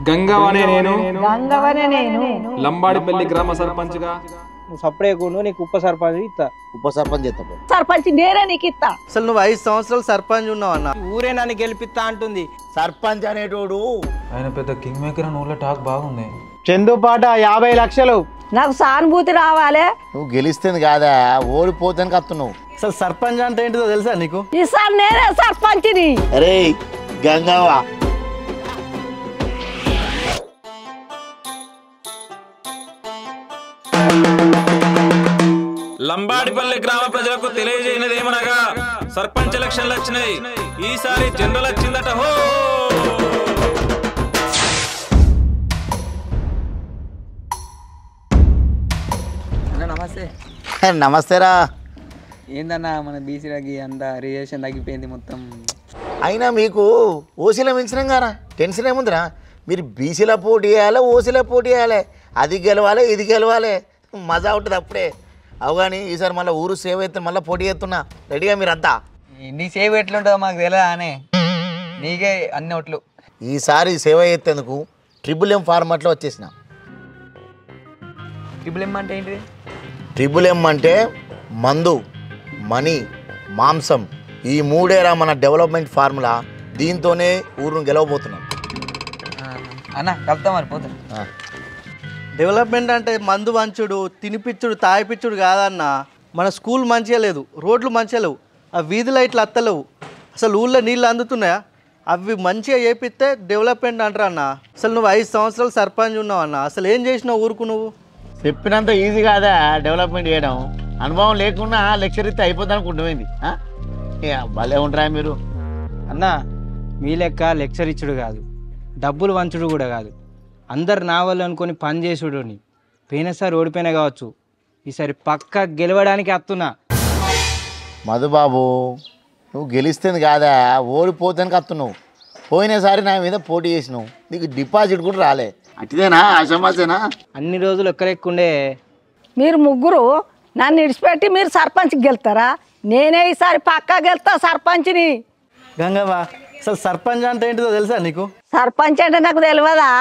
గంగవనే నేను లంబాడిపల్లి గ్రామ సర్పంచ్గా నువ్వు సపరేట్ నీకు ఉప సర్పంచ్ ఇస్తా. ఉప సర్పంచ్ చేస్తా. సర్పంచ్ నేనే నీకు ఇస్తా. అసలు నువ్వు 5 సంవత్సరాలు సర్పంచ్ ఉన్నావు అన్న. ఊరే నన్ను గెలిపిస్తా అంటుంది. సర్పంచ్ అనేటోడు ఆయన పెద్ద కింగ్ మేకర్ అని ఊళ్ళో టాక్ బాగుంది. చందుపాట 50 లక్షలు. నాకు సానుభూతి రావాలి. నువ్వు గెలిస్తుంది కాదా, ఓడిపోతానికి వస్తున్నావు. అసలు సర్పంచ్ అంటే ఏంటిదో తెలుసా నీకు? ఈసారి నేనే సర్పంచ్ని. అరే గంగవ్వ, లంబాడిపల్లి గ్రామ ప్రజలకు తెలియజేయనిదేమనగా సర్పంచ్ ఎలక్షన్లు వచ్చినాయి. ఈసారి జనరల్ వచ్చిందట. హో నమస్తే. నమస్తేరా. ఏందన్నా మన బీసీలకి అంత రిజర్వేషన్ తగ్గిపోయింది మొత్తం. అయినా మీకు ఓసీలో మించినాం కదా, టెన్షన్ ఏముందిరా? మీరు బీసీలో పోటీ చేయాలి, ఓసీలో పోటీ చేయాలి. అది గెలవాలి, ఇది గెలవాలి, మజా ఉంటుంది అప్పుడే. అవు కానీ ఈసారి మళ్ళీ ఊరు సేవ్ అయితే మళ్ళీ పోటీ చేస్తున్నా. రెడీగా మీరంతా? నీ సేవ్ ఎట్లుంటుందో మాకు తెలియదా అనే, నీకే అన్ని ఓట్లు. ఈసారి సేవ చేసేందుకు ట్రిపుల్ M ఫార్మాట్లో వచ్చేసిన. ట్రిపుల్ M అంటే ఏంటిది? ట్రిపుల్ M అంటే మందు, మనీ, మాంసం, ఈ మూడేరా మన డెవలప్మెంట్ ఫార్ములా. దీంతోనే ఊరును గెలవబోతున్నాం. అన్న కలుపుతా మరి పోతాం. డెవలప్మెంట్ అంటే మందు మంచుడు, తినిపిచ్చుడు, తాగిపిచ్చుడు కాదన్న. మన స్కూల్ మంచిగా లేదు, రోడ్లు మంచిగా లేవు, ఆ వీధి లైట్లు అత్తలేవు, అసలు ఊళ్ళో నీళ్ళు అందుతున్నాయా? అవి మంచిగా చేపిస్తే డెవలప్మెంట్ అంటారు అన్న. అసలు నువ్వు 5 సంవత్సరాలు సర్పంచ్ ఉన్నావు అన్న. అసలు ఏం చేసినావు ఊరుకు నువ్వు? చెప్పినంత ఈజీ కాదా డెవలప్మెంట్ చేయడం? అనుభవం లేకుండా లెక్చర్ ఇస్తే అయిపోద్ది అనుకుంటుంది. భలే ఉంటారా మీరు. అన్న మీ లెక్క లెక్చర్ ఇచ్చుడు కాదు, డబ్బులు వంచుడు కూడా కాదు, అందరు నా వాళ్ళు అనుకొని పని చేసుడుని. పోయినసారి ఓడిపోయినా కావచ్చు, ఈసారి పక్క గెలవడానికి వస్తున్నా. మధుబాబు, నువ్వు గెలిస్తుంది కాదా, ఓడిపోతానికి వస్తున్నావు. పోయినసారి నా మీద పోటీ చేసినావు, నీకు డిపాజిట్ కూడా రాలే. అట్టిదేనా ఆశమాసేనా? అన్ని రోజులు ఎక్కడెక్కుండే. మీరు ముగ్గురు నన్ను ఇడిచిపెట్టి మీరు సర్పంచ్కి గెలుతారా? నేనే ఈసారి పక్కా గెలుతా సర్పంచ్ని. గంగవ్వ, అసలు సర్పంచ్ అంటే ఏంటిదో తెలుసా నీకు? సర్పంచ్ అంటే నాకు తెలియదా?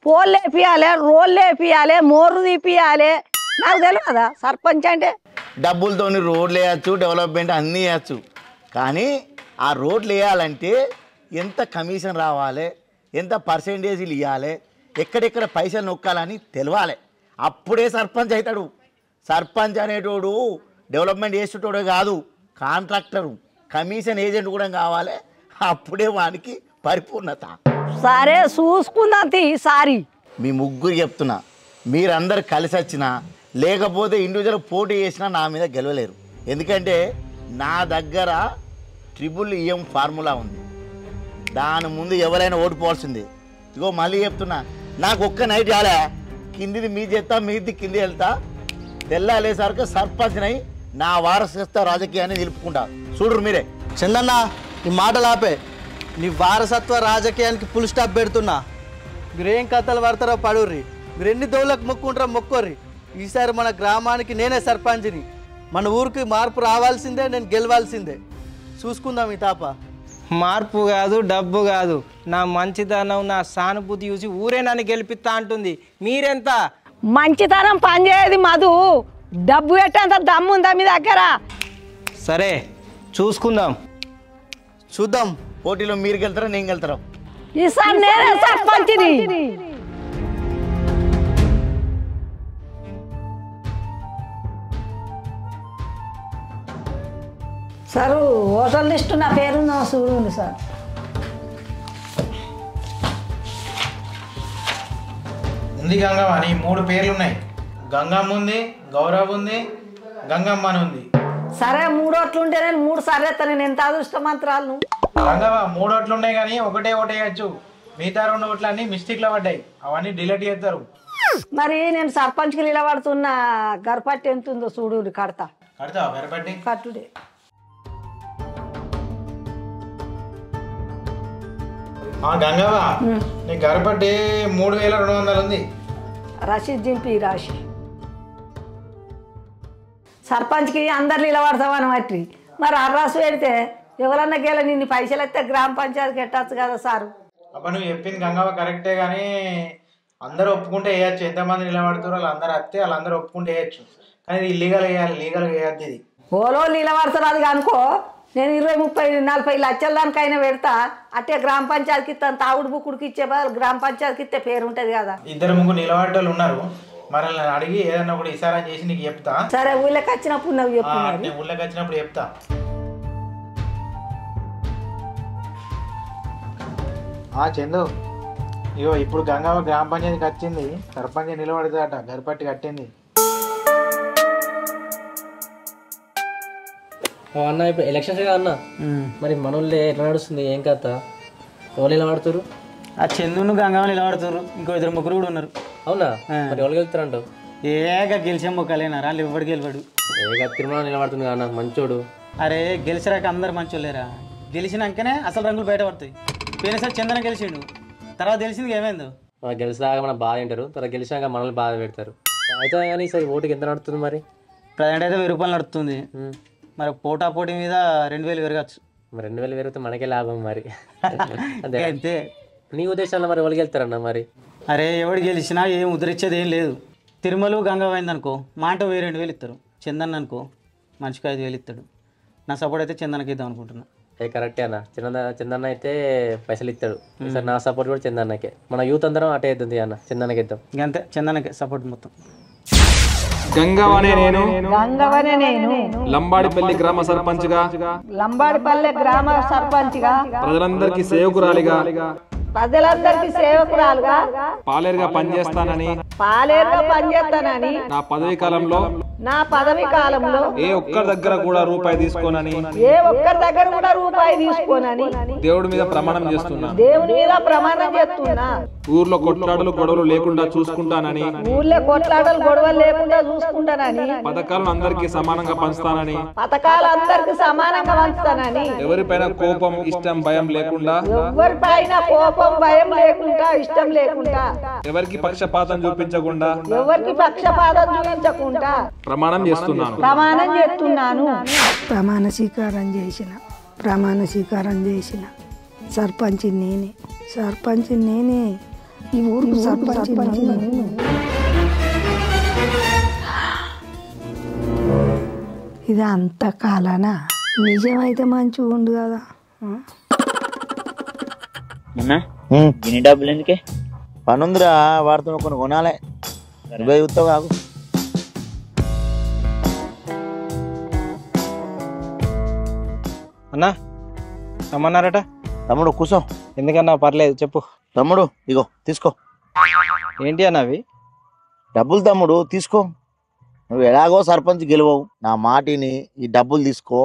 పోల్ లేపియాలి, రోల్ లేపియాలి, మోర్రు తీపియాలి, నాకు తెలియదా సర్పంచ్ అంటే? డబ్బులతోని రోడ్లు వేయచ్చు, డెవలప్మెంట్ అన్నీ వేయచ్చు. కానీ ఆ రోడ్లు వేయాలంటే ఎంత కమిషన్ రావాలి, ఎంత పర్సెంటేజీలు ఇవ్వాలి, ఎక్కడెక్కడ పైసలు నొక్కాలని తెలవాలి. అప్పుడే సర్పంచ్ అవుతాడు. సర్పంచ్ అనేటోడు డెవలప్మెంట్ చేసేటోడే కాదు, కాంట్రాక్టరు, కమిషన్ ఏజెంట్ కూడా కావాలి. అప్పుడే వానికి పరిపూర్ణత. సరే చూసుకుందాం ఈసారి. మీ ముగ్గురు చెప్తున్నా, మీరందరు కలిసి వచ్చినా లేకపోతే ఇండివిజువల్ పోటీ చేసినా నా మీద గెలవలేరు. ఎందుకంటే నా దగ్గర ట్రిపుల్ M ఫార్ములా ఉంది. దాని ముందు ఎవరైనా ఓడిపోవాల్సిందే. ఇగో మళ్ళీ చెప్తున్నా, నాకు ఒక్క నైట్ చాలే, కిందిది మీ చేస్తా, మీది కింది వెళ్తా. తెల్లాలేసరికి సర్పంచ్నై నా వారసత్వ రాజకీయాన్ని నిలుపుకుంటా. చూడరు మీరే. చందన్న, నీ మాటలు ఆపే. నీ వారసత్వ రాజకీయానికి ఫుల్ స్టాప్ పెడుతున్నా. మీరేం కథలు పడతారో పడుర్రి, మీరు ఎన్ని దోళ్ళకు మొక్కుంటారో మొక్కోర్రి. ఈసారి మన గ్రామానికి నేనే సర్పంచ్ని. మన ఊరికి మార్పు రావాల్సిందే, నేను గెలవాల్సిందే. చూసుకుందాం ఈ తాప. మార్పు కాదు, డబ్బు కాదు, నా మంచితనం, నా సానుభూతి చూసి ఊరే నన్ను గెలిపిస్తా అంటుంది. మీరెంత మంచితనం పనిచేయదు మధు, డబ్బు పెట్టేంత దమ్ముందా మీ దగ్గర? సరే చూసుకుందాం. చూద్దాం. పోటీలో మీరు గెలుతారా, నేను గెలుతారా? ఈసారి నేనే సర్పంచ్ని. సార్ హోటల్ లిస్టు నా పేరు చూడండి సార్. ఉంది గంగమ్మ, నీ 3 పేర్లు ఉన్నాయి. గంగమ్మ ఉంది, గౌరవ్ ఉంది, గంగమ్మ అని ఉంది. సరే 3 ఓట్లు ఉంటే నేను 3 సార్లు ఎత్తాను. నేను ఎంత అదృష్టమంత్రాలు. గంగమ్మ 3 ఓట్లు ఉన్నాయి కానీ ఒకటే ఓటేయచ్చు. మిగతా 2 ఓట్లు అన్ని మిస్టేక్లో పడ్డాయి, అవన్నీ డిలీట్ చేస్తారు. మరి నేను సర్పంచ్కి నిలబడుతున్న గర్పట్టి ఎంత ఉందో చూడు, కడతా. కడతావా గరపట్టి? కట్టుడే. గంగవ్వ, నీ గరపట్టి 3200 ఉంది. రసీద్ దింపి రాసి. సర్పంచ్కి అందరు నిలబడతామని బట్టి మరి అర్రాసు పెడితే ఎవరన్నా గేల నిన్ను పైసలు ఎత్తే గ్రామ పంచాయతీకి ఎట్టచ్చు కదా సారు. అబ్బా నువ్వు చెప్పింది గంగవ్వ కరెక్టే కానీ అందరూ ఒప్పుకుంటే వేయచ్చు. ఎంతమంది నిలబడుతారో వాళ్ళందరూ వస్తే వాళ్ళందరూ ఒప్పుకుంటే వేయచ్చు. కానీ ఇది ఇల్లీగల్ వేయాలి, లీగల్గా వేయద్దు ఇది. ఓలో నిలబడతారు అది అనుకో, నేను 20, 30, 40 లక్షల దానికైనా పెడతా. అట్టే గ్రామ పంచాయతీకి ఇస్తాను, తాగుడు బుక్కుడికి ఇచ్చే బదులు గ్రామ పంచాయతీకి ఇస్తే పేరు ఉంటుంది కదా. 2-3 నిలబడేటోళ్ళు ఉన్నారు, మరి అడిగి ఏదన్నా కూడా ఇసారా చేసి నీకు చెప్తా. సరే ఊళ్ళకి వచ్చినప్పుడు నువ్వు చెప్పు. నేను ఊళ్ళకి వచ్చినప్పుడు చెప్తా. చందు ఇగో ఇప్పుడు గంగవ్వ గ్రామ పంచాయతీకి వచ్చింది, సర్పంచ్ నిలబడుతుందట, గరిపట్టి కట్టింది. అన్న ఇప్పుడు ఎలక్షన్స్ కదా అన్న, మరి మనోళ్ళే ఎట్లా నడుస్తుంది, ఏం కథ, ఎవరు నిలబడుతురు? ఆ చందును గంగమ్మ నిలబడుతురు, ఇంకో 2-3 కూడా ఉన్నారు. అవునా? మరి ఎవరు గెలుస్తారంటావు? ఏగా గెలిచే మొక్కలేనా రాళ్ళు ఎవడు గెలవాడు. ఏగా తిరుమల నిలబడుతుంది అన్న, మంచోడు. అరే గెలిచిరాక అందరు మంచోళ్ళేరా, గెలిచినాకనే అసలు రంగులు బయటపడతాయి. పోయినసారి చందన గెలిచిండు, తర్వాత తెలిసింది ఏమైందో. గెలిచినాక మనం బాధ తింటారు, తర్వాత గెలిచినాక మనల్ని బాధ పెడతారు. అయితే కానీ ఈసారి ఓటుకి ఎంత నడుతుంది మరి? ప్రజెంట్ అయితే 1000 రూపాయలు నడుస్తుంది. మరి పోటీ మీద 2000 పెరగచ్చు. మరి 2000 పెరిగితే మనకే లాభం మరి. అంతే అంతే. నీ ఉద్దేశాల్లో మరి ఎవరికి వెళ్తారన్న మరి? అరే ఎవడు గెలిచినా ఏం ఉద్ధరించేది ఏం లేదు. తిరుమల గంగవ్వ అయిందనుకో మాట 2000 ఇస్తారు. చందన్ అనుకో మనిషికి 5000 ఇస్తాడు. నా సపోర్ట్ అయితే చందనకి ఇద్దాం అనుకుంటున్నా. కరెక్టే అన్న, చందన్న అయితే పైసలు ఇస్తాడు. సార్ నా సపోర్ట్ కూడా చందన్నకే. మన యూత్ అందరం అటే అవుతుంది అన్న, చందన్నకి ఇద్దాం. అంతే, చందనకే సపోర్ట్ మొత్తం. గంగవనే నేను గంగవనే నేను లంబాడిపల్లి గ్రామ సర్పంచ్గా లంబాడిపల్లె గ్రామ సర్పంచ్గా ప్రజలందరికీ సేవకురాలిగా ప్రజలందరికీ సేవకురాలుగా పాలేరుగా పనిచేస్తానని నా పదవి కాలంలో ఏ ఒక్కరి దగ్గర కూడా రూపాయి తీసుకోనని దేవుడి మీద ప్రమాణం చేస్తున్నా. ఊర్లో కొట్లాటలు గొడవలు లేకుండా చూసుకుంటానని పథకాలను అందరికీ సమానంగా పంచుతానని ఎవరిపైన కోపం ఇష్టం భయం లేకుండా ఎవరికి పక్షపాతం చూపించకుండా ప్రమాణం చేస్తున్నాను. ప్రమాణ స్వీకారం చేసిన సర్పంచ్ నేనే ఈ ఊరికి సర్పంచ్ నేనే. ఇది అంత కాలనా? నిజమైతే మంచిగా ఉండు కదా. ఎన్ని డబ్బులు ఎందుకే? పనుందిరా, వాడుతున్న కొన్ని కొనాలే. ఉత్తావు కాకు. అన్నా రమ్మన్నారట. తమ్ముడు కూర్చో. ఎందుకన్నా? పర్లేదు చెప్పు. తమ్ముడు ఇగో తీసుకో. ఏంటి అన్న అవి? డబ్బులు తమ్ముడు తీసుకో. నువ్వు ఎలాగో సర్పంచ్ గెలవవు, నా మాటిని ఈ డబ్బులు తీసుకో.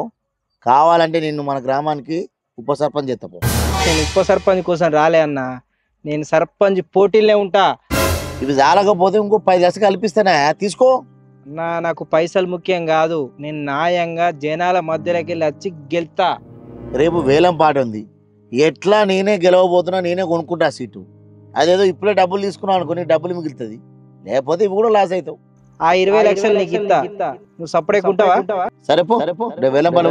కావాలంటే నిన్ను మన గ్రామానికి ఉప సర్పంచ్ చేస్తావు. నేను ఉప సర్పంచ్ కోసం రాలే అన్న, నేను సర్పంచ్ పోటీలే ఉంటా. ఇవి చాలకపోతే ఇంకో 10 లక్షలు కల్పిస్తానే, తీసుకో. అన్నా నాకు పైసలు ముఖ్యం కాదు, నేను న్యాయంగా జనాల మధ్యలోకి వెళ్ళి వచ్చి గెలుతా. రేపు వేలం పాట ఉంది, ఎట్లా నేనే గెలవబోతున్నా, నేనే కొనుక్కుంటా సీటు. అదేదో ఇప్పుడే డబ్బులు తీసుకున్నావు అనుకో, డబ్బులు మిగులుతుంది, లేకపోతే ఇవి కూడా లాస్ అవుతావు. ఆ 20 లక్షలు నీకు ఇస్తా, నువ్వు సపరేట్ ఉంటావా? సరేపో రేపు వేలం పాట.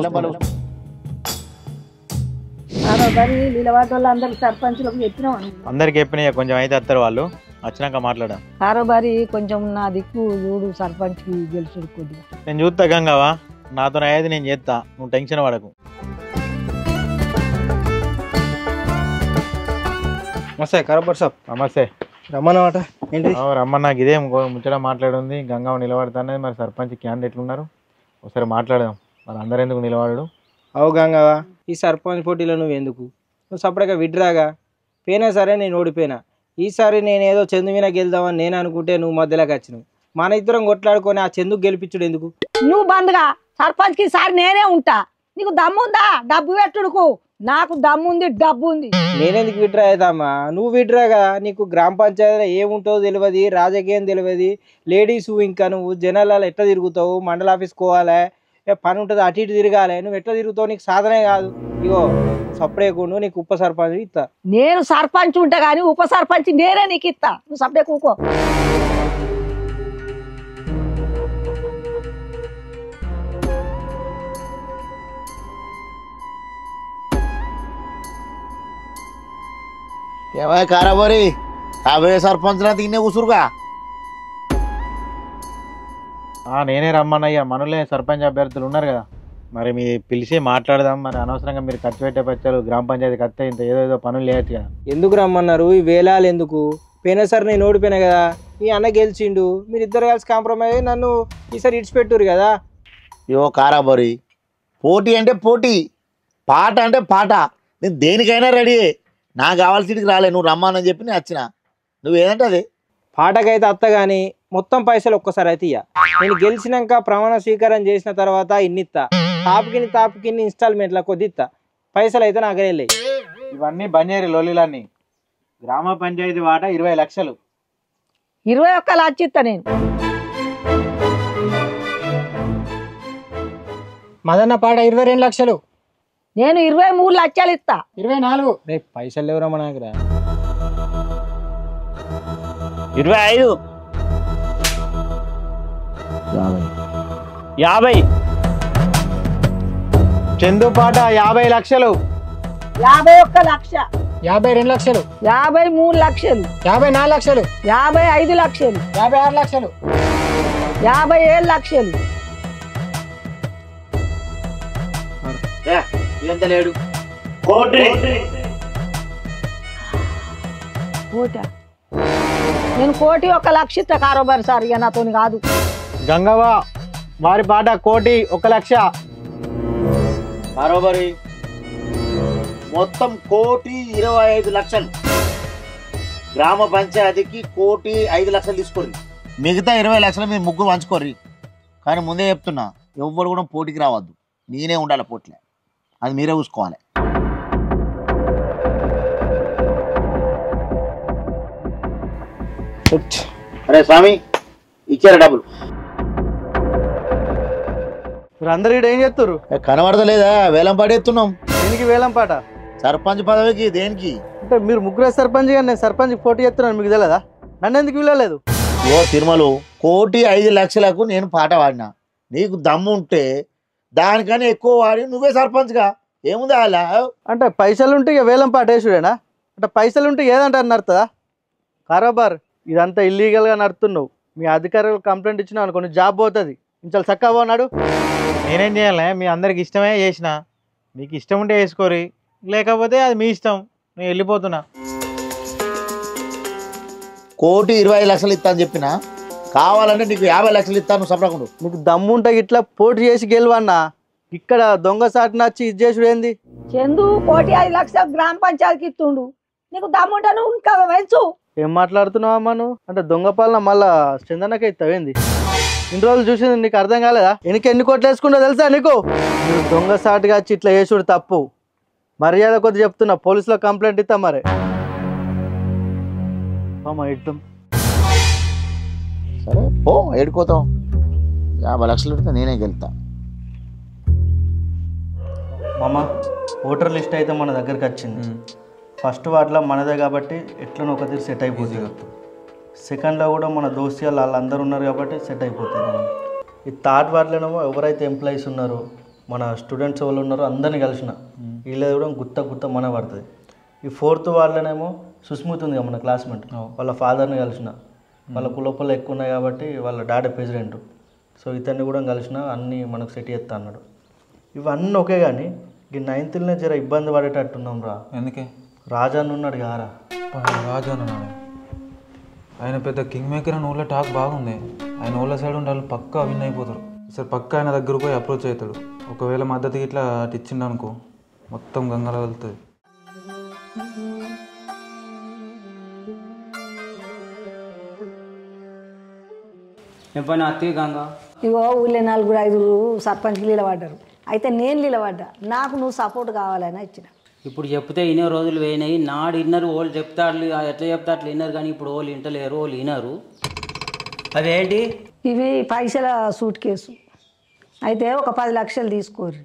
అందరికి చెప్పిన కొంచెం అయితే వస్తారు, వాళ్ళు వచ్చినాక మాట్లాడా. కారోబారి కొంచెం నా దిక్కు చూడు, సర్పంచ్ కి గెలుచుడు కొద్దిగా. నేను చూస్తా గంగవా, నాతో అయ్యేది నేను చేస్తా, నువ్వు టెన్షన్ పడకు. నమస్తే కారోబార్ సాబ్. నమస్తే. రమ్మన్నమాట ఏంటి? రమ్మన్నా, ఇదే ముచ్చట మాట్లాడుంది. గంగవ్వ నిలబడుతున్నది, మరి సర్పంచ్ క్యాండిడేట్లు ఉన్నారు, ఒకసారి మాట్లాడదాం. మరి అందరు ఎందుకు నిలబడడు? అవు గంగవా, ఈ సర్పంచ్ పోటీలో నువ్వు ఎందుకు? నువ్వు సపరేట్గా విడ్రాగా. పోయినా సరే నేను ఓడిపోయినా, ఈసారి నేను ఏదో చందు మీద గెలుదామని నేను అనుకుంటే నువ్వు మధ్యలోకి వచ్చినావు. మన ఇద్దరం కొట్లాడుకొని ఆ చందుకు గెలిపించుడు ఎందుకు? నువ్వు బంద్గా సర్పంచ్ కి సారి నేనే ఉంటా. నీకు దమ్ముందా డబ్బు పెట్టుడుకు? నాకు దమ్ముంది, డబ్బు ఉంది. నేనెందుకు విడ్రా అవుతామా? నువ్వు విడ్రాగా. నీకు గ్రామ పంచాయతీలో ఏముంటుందో తెలియదు, రాజకీయం తెలియదు, లేడీసు ఇంకా నువ్వు జనాలలో ఎట్లా తిరుగుతావు, మండల ఆఫీస్కి పోవాలి, పని ఉంటుంది, అటు ఇటు తిరగాలి. నువ్వు ఎట్లా తిరుగుతావు? నీకు సాధనే కాదు. ఇగో సపరేకుండా నీకు ఉప సర్పంచ్ ఇస్తా. నేను సర్పంచ్ ఉంటా కానీ ఉప సర్పంచ్ నేనే నీకు ఇస్తా, నువ్వు సపరేట్ కూకో. ఏమై కారాబోరి కాబోయే సర్పంచ్ నా తిన్నే కూసురుగా. నేనే రమ్మన్నయ్యా, మనలే సర్పంచ్ అభ్యర్థులు ఉన్నారు కదా, మరి మీ పిలిచి మాట్లాడదాం. మరి అనవసరంగా మీరు ఖర్చు పెట్టే పచ్చారు, గ్రామ పంచాయతీకి వస్తే ఇంత ఏదో పనులు చేయొచ్చు కదా. ఎందుకు రమ్మన్నారు ఈ వేలాలు ఎందుకు? పోయినా సార్ నేను ఓడిపోయినా కదా, ఈ అన్న గెలిచిండు, మీరు ఇద్దరు కలిసి కాంప్రమైజ్ అయ్యి నన్ను ఈసారి ఇడిచిపెట్టురు కదా. యో కారాబోరి, పోటీ అంటే పోటీ, పాట అంటే పాట. నేను దేనికైనా రెడీ. నాకు కావాల్సింటికి రాలే, నువ్వు రమ్మని చెప్పి నేను వచ్చిన. నువ్వు ఏదంటే అది పాటకైతే అత్త కానీ మొత్తం పైసలు ఒక్కసారి అయితే ఇయ్య. నేను గెలిచినాక ప్రమాణ స్వీకారం చేసిన తర్వాత ఇన్నిస్తా, తాపుకిన్ని ఇన్స్టాల్మెంట్ల కొద్ది ఇస్తా, పైసలు అయితే నాకు వెళ్ళాయి. ఇవన్నీ బంజేరి లొల్లిలన్నీ. గ్రామ పంచాయతీ వాటా 20 లక్షలు. 21 లక్షలు ఇస్తా నేను. మదన్న పాట 22 లక్షలు. నేను 23 లక్షలు ఇస్తా. 24. రేపు పైసలు లేవురా మన దగ్గర. 25. 50. చందు పాట 50 లక్షలు. 51 లక్ష. 52 లక్షలు. 53 లక్షలు. 54 లక్షలు. 55 లక్షలు. 56 లక్షలు. 57 లక్షలు. ఎంత లేడు నేను 1 లక్ష ఇస్తా కారోబార్ సార్, ఇక నాతో కాదు. గంగవ్వ వారి పాట 1 లక్ష. కారోబారి మొత్తం 1,25 లక్షలు. గ్రామ పంచాయతీకి 1,05 తీసుకోర్రి. మిగతా 20 లక్షలు మీరు ముగ్గురు పంచుకోర్రి. కానీ ముందే చెప్తున్నా, ఎవ్వరు కూడా పోటీకి రావద్దు, నేనే ఉండాలి పోటీలే, అది మీరే చూసుకోవాలి. అరే స్వామి, ఇచ్చారా డబ్బులు? మీరు అందరు ఇక్కడ ఏం చేస్తారు? కనబడతలేదా? వేలం పాటేస్తున్నాం. దేనికి వేలం పాట? సర్పంచ్ పదవికి. దేనికి అంటే మీరు ముగ్గురే సర్పంచ్ కానీ నేను సర్పంచ్ పోటీ చేస్తున్నాను, మీకు తెలియదా? నన్ను ఎందుకు వీలలేదు? ఓ తిరుమలు, 1,05 లక్షలకు నేను పాట పాడినా. నీకు దమ్ము ఉంటే దానికన్నా ఎక్కువ వాడి నువ్వే సర్పంచ్గా. ఏముంది అలా? అంటే పైసలు ఉంటే ఇక వేలం పాట వేసుడేనా? అంటే పైసలు ఉంటే ఏదంటారు నడుతుందా? కారోబార్ ఇదంతా ఇల్లీగల్గా నడుతున్నావు. మీ అధికారులు కంప్లైంట్ ఇచ్చినావు అనుకో, జాబ్ పోతుంది. ఇంత చక్కగా పోనాడు. నేనేం చేయాలి? మీ అందరికి ఇష్టమే చేసిన. మీకు ఇష్టం ఉంటే వేసుకోరి, లేకపోతే అది మీ ఇష్టం. నేను వెళ్ళిపోతున్నా. 1,20 లక్షలు ఇస్తా అని చెప్పిన. కావాలంటే నీకు 50 లక్షలు ఇస్తాను. సపడకుండా నీకు దమ్ముంటే ఇట్లా పోటీ చేసి గెలవన్నా. ఇక్కడ దొంగ సాటి నచ్చి ఇది చేసుడు ఏంది? చందు 1,05 లక్షలు గ్రామ పంచాయతీకి ఇస్తుండు, నీకు దమ్ముంటా నువ్వు ఇంకా వెంచు. ఏం మాట్లాడుతున్నావు అమ్మా నువ్వు? అంటే దొంగ పాలన మళ్ళా చందనకే ఇస్తావేంది? ఇన్ని రోజులు చూసింది నీకు అర్థం కాలేదా? ఎన్ని కోట్లు వేసుకుంటో తెలుసా నీకు? మీరు దొంగ సాటుగా వచ్చి ఇట్లా చేసుడు తప్పు. మర్యాద కొద్ది చెప్తున్నా, పోలీసులో కంప్లైంట్ ఇస్తా. మరి అమ్మా ఇద్దాం. సరే పో, ఏడుకోతాం. 50 లక్షలు పెడితే నేనే గెలుతా. మామ ఓటర్ లిస్ట్ అయితే మన దగ్గరికి వచ్చింది. ఫస్ట్ వాటిలో మనదే కాబట్టి ఎట్లనో ఒక తీరు సెట్ అయిపోతుంది. సెకండ్లో కూడా మన దోస్తు వాళ్ళందరూ ఉన్నారు కాబట్టి సెట్ అయిపోతుంది. ఈ థర్డ్ వాటిలోనేమో ఎవరైతే ఎంప్లాయీస్ ఉన్నారో, మన స్టూడెంట్స్ వాళ్ళు ఉన్నారో అందరినీ కలిసిన వీళ్ళది కూడా గుత్త మన పడుతుంది. ఈ ఫోర్త్ వాటిలోనేమో సుస్మిత్ ఉంది మన క్లాస్మేట్, వాళ్ళ ఫాదర్ని కలిసిన. వాళ్ళ కులపలు ఎక్కువ ఉన్నాయి కాబట్టి వాళ్ళ డాడీ ప్రెసిడెంట్. సో ఇతన్ని కూడా కలిసిన, అన్నీ మనకు సెట్ చేస్తా అన్నాడు. ఇవన్నీ ఓకే కానీ ఈ 9th జర ఇబ్బంది పడేటట్టున్నాం రా. ఎందుకే? రాజాను ఉన్నాడు కారా. రాజాను ఆయన పెద్ద కింగ్ మేకర్ అని ఊళ్ళో టాక్ బాగుంది. ఆయన ఊళ్ళో సైడ్ ఉంటే వాళ్ళు పక్కా విన్ అయిపోతారు. సరే పక్కా ఆయన దగ్గర పోయి అప్రోచ్ అవుతాడు. ఒకవేళ మద్దతు ఇట్లా ఇచ్చిండు అనుకో, మొత్తం గంగలో వెళ్తుంది. చెప్పండి అత్తయ్య గంగ. ఇగో ఊళ్ళో 4-5 సర్పంచ్కి నిలబడ్డారు. అయితే నేను నిలబడ్డా, నాకు నువ్వు సపోర్ట్ కావాలని ఇచ్చిన. ఇప్పుడు చెప్తే ఇనే రోజులు పోయినాయి. నాడు ఇన్నరు వాళ్ళు చెప్తారు, ఎట్లా చెప్తా అట్లా విన్నారు. కానీ ఇప్పుడు వాళ్ళు ఇంటలేరు, వాళ్ళు వినరు. అవేంటి? ఇవి పైసల సూట్ కేసు. అయితే ఒక 10 లక్షలు తీసుకోర్రి,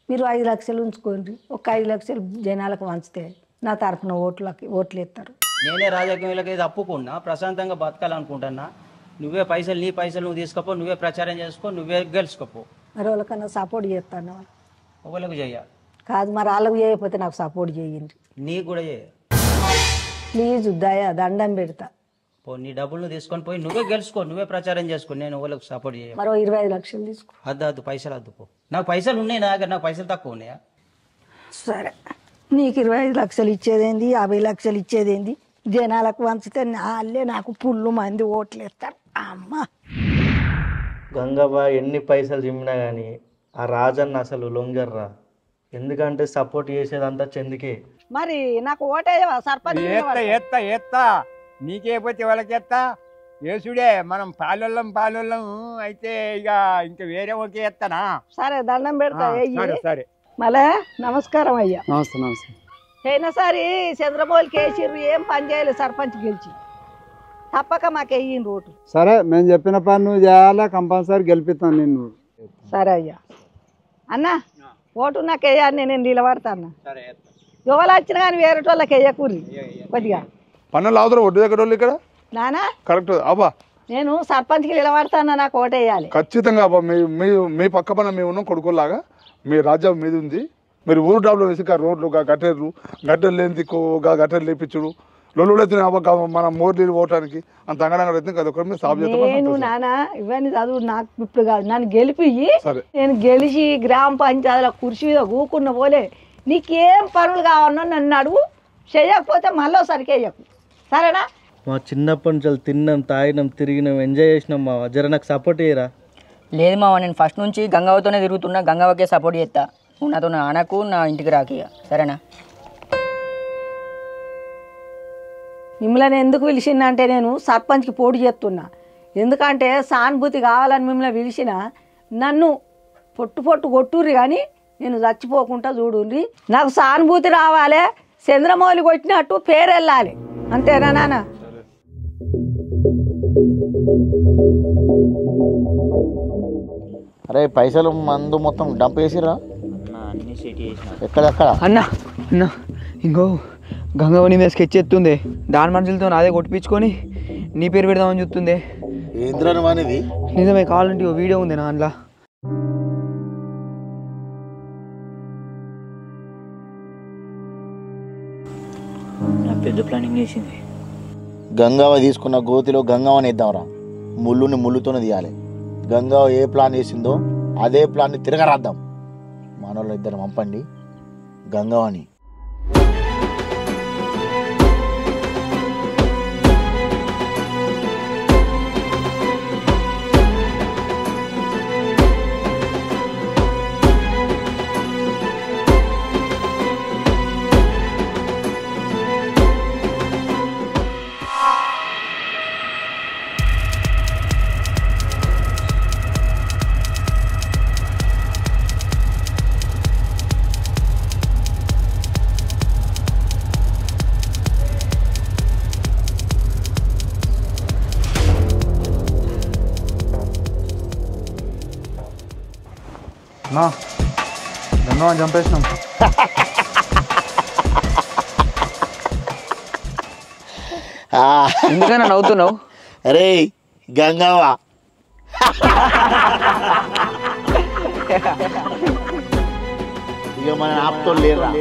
మీరు 5 లక్షలు ఉంచుకోండి. ఒక 5 లక్షలు జనాలకు వంచితే నా తరఫున ఓట్లు ఇస్తారు. నేనే రాజకీయాలకి తప్పుకున్నా, ప్రశాంతంగా బతకాలనుకుంటున్నా. నువ్వే పైసలు, నీ పైసలు నువ్వు తీసుకోపో, నువ్వే ప్రచారం చేసుకో, నువ్వే గెలుచుకోపో. మరి వాళ్ళకన్నా సపోర్ట్ చేస్తాను. ఒకళ్ళకి చెయ్యాలి కాదు, మరి వాళ్ళకు చేయకపోతే నాకు సపోర్ట్ చేయండి. నీకు కూడా చేయాలి. ప్లీజ్ దయా దండం పెడతా. నీ డబ్బులు తీసుకొని పోయి నువ్వే గెలుచుకో, నువ్వే ప్రచారం చేసుకో. నేను వాళ్ళకి సపోర్ట్ చేయ. మరో 25 లక్షలు తీసుకో. అద్దు పైసలు అద్దు పో. నాకు పైసలు ఉన్నాయి నా దగ్గర, నాకు పైసలు తక్కువ ఉన్నాయా? సరే, నీకు 25 లక్షలు ఇచ్చేదేంది, 50 లక్షలు ఇచ్చేదేంది? జనాలకు వంచితే నాళ్ళే నాకు పుల్లు మంది ఓట్లు ఇస్తారు. అమ్మ గంగవ్వ ఎన్ని పైసలు చిమ్మినా కానీ ఆ రాజన్న అసలు లొంగర్రా. ఎందుకంటే సపోర్ట్ చేసేదంతా చందుకే. మరి నాకు ఓటేయవా సర్పంచ్? ఎత్తా నీకే పోతే వాళ్ళకి ఎత్తా యేసుడే. మనం పాలొల్లం అయితే ఇక ఇంకా వేరే ఒకే ఎత్తానా? సరే దండం పెడతా. సరే మళ్ళా నమస్కారం అయ్యా. నమస్తే. పోయినసారి చంద్రమౌళికి వేసిర్రు, ఏం పని చేయలేదు, సర్పంచ్ గెలిచి. తప్పక మాకు వేయండి ఓటు. సరే, మేము చెప్పిన పని నువ్వు చేయాలా, కంపల్సరీ గెలిపిస్తాను నిన్ను. సరే అయ్యా. అన్న ఓటు నాకు వేయాలి, నేను నిలబడతాను. ఎవరు వచ్చినా కానీ వేరే వాళ్ళకి వేయకూరి కొద్దిగా. పన్నులు అవుతారు ఒడ్డు దగ్గర ఇక్కడ నానా కరెక్ట్ అబ్బా. నేను సర్పంచ్కి నిలబడతాను, నాకు ఓటు వేయాలి ఖచ్చితంగా అబ్బా. మీ పక్క పన్న మేము ఉన్నాం కొడుకులాగా. మీ రాజ్యం మీద ఉంది. మీరు ఊరు డాబ్లో వేసి రోడ్లు గట్టెలు లేని దిక్కు గట్టెలు లేపించుడు లొల్లుడైతే మన మోర్లీలు పోవటానికి అంత అంగడంగా అయితే కదా ఒకరి మీద సాగు చేస్తాం. నేను నానా ఇవన్నీ చదువు నాకు ఇప్పుడు కాదు, నన్ను గెలిపి సరే. నేను గెలిచి గ్రామ పంచాయతీలో కుర్చీ మీద కూకున్న పోలే. నీకేం పనులు కావాలన్నా నన్ను అడుగు, చేయకపోతే మళ్ళీ సరికి వేయకు, సరేనా? మా చిన్నప్పటి నుంచి తిన్నాం, తాగినాం, తిరిగినాం, ఎంజాయ్ చేసినాం. మా జర నాకు సపోర్ట్ చేయరా? లేదు మావ, నేను ఫస్ట్ నుంచి గంగవ్వతోనే తిరుగుతున్నా, గంగవ్వకే సపోర్ట్ చేస్తా. నువ్వు నాతో ఆనకు, నా ఇంటికి రాకి, సరేనా? మిమ్మల్ని ఎందుకు పిలిచిందా అంటే నేను సర్పంచ్కి పోటీ చేస్తున్నా. ఎందుకంటే సానుభూతి కావాలని మిమ్మల్ని పిలిచిన, నన్ను పొట్టు కొట్టుర్రి కానీ నేను చచ్చిపోకుండా చూడుర్రి. నాకు సానుభూతి రావాలి, చంద్రమౌళి కొట్టినట్టు పేరు వెళ్ళాలి, అంతేనా నాన్న? అరే పైసలు మందు మొత్తం డంప్ చేసిరా? ఎక్కడెక్కడ అన్న ఇంకో గంగవని మీద స్కెచ్ ఎత్తుంది, దాని మనుషులతో అదే కొట్టించుకొని నీ పేరు పెడదామని చూస్తుంది. ఏంద్రను అనేది నిజమే, కావాలంటే ఓ వీడియో ఉంది నా అందులో. పెద్ద ప్లానింగ్ చేసింది. గంగావ తీసుకున్న గోతిలో గంగావని వేద్దాంరా. ముళ్ళుని ముళ్ళుతోనే తీయాలి. గంగావ ఏ ప్లాన్ వేసిందో అదే ప్లాన్ని తిరగరాద్దాం. మనోళ్ళు ఇద్దరు పంపండి గంగావని. నా గంగవ్వని చంపేసినాం. ఎందుకైనా నవ్వుతున్నావు? అరే గంగావ ఇక మన ఆపుతో లేరా?